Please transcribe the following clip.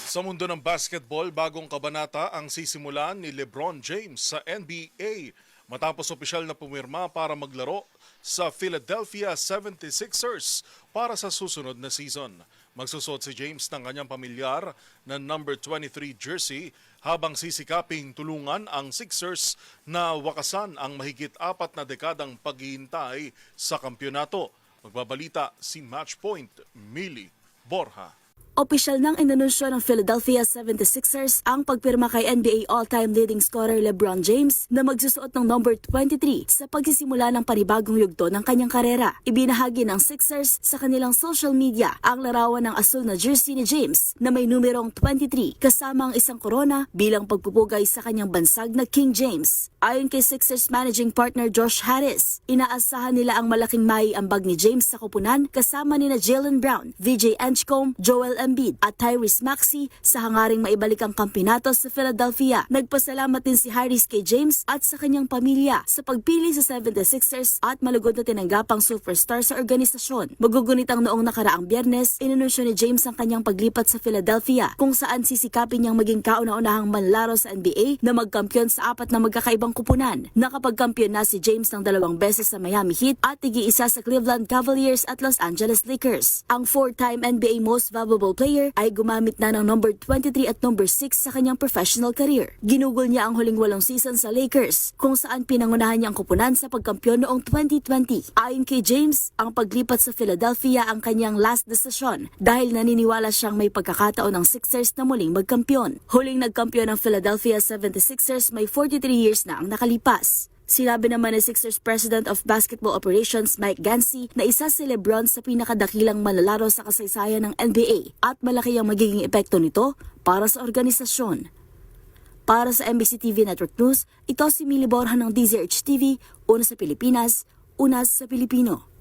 Sa mundo ng basketball, bagong kabanata ang sisimulan ni LeBron James sa NBA matapos opisyal na pumirma para maglaro sa Philadelphia 76ers para sa susunod na season. Magsusuot si James ng kanyang pamilyar na number 23 jersey habang sisikaping tulungan ang Sixers na wakasan ang mahigit 4 na dekadang paghihintay sa kampyonato. Magbabalita si Matchpoint Millie Borja. Opisyal nang inanunsyo ng Philadelphia 76ers ang pagpirma kay NBA all-time leading scorer LeBron James na magsusuot ng number 23 sa pagsisimula ng panibagong yugto ng kanyang karera. Ibinahagi ng Sixers sa kanilang social media ang larawan ng asul na jersey ni James na may numerong 23 kasama ang isang korona bilang pagpupugay sa kanyang bansag na King James. Ayon kay Sixers managing partner Josh Harris, inaasahan nila ang malaking maiambag ni James sa koponan kasama nina Jaylen Brown, VJ Edgecombe, Joel Embiid at Tyrese Maxey sa hangaring maibalik ang kampyonato sa Philadelphia. Nagpasalamat din si Harris kay James at sa kanyang pamilya sa pagpili sa 76ers at malugod na tinanggapang superstar sa organisasyon. Magugunitang noong nakaraang Biyernes, inanunsyo ni James ang kanyang paglipat sa Philadelphia kung saan sisikapin niyang maging kauna-unahang manlaro sa NBA na magkampiyon sa 4 na magkakaibang kupunan. Nakapagkampiyon na si James ng 2 beses sa Miami Heat at tig-isa sa Cleveland Cavaliers at Los Angeles Lakers. Ang 4-time NBA Most Valuable Player ay gumamit na ng number 23 at number 6 sa kanyang professional career. Ginugol niya ang huling 8 season sa Lakers kung saan pinangunahan niya ang kupunan sa pagkampiyon noong 2020. Ayon kay James, ang paglipat sa Philadelphia ang kanyang last desisyon dahil naniniwala siyang may pagkakataon ng Sixers na muling magkampiyon. Huling nagkampiyon ng Philadelphia 76ers may 43 years na ang nakalipas. Sinabi naman ni Sixers President of Basketball Operations Mike Gansey na isa si LeBron sa pinakadakilang manlalaro sa kasaysayan ng NBA at malaki ang magiging epekto nito para sa organisasyon. Para sa MBC TV Network News, ito si Millie Borja ng DZRH TV, una sa Pilipinas, una sa Pilipino.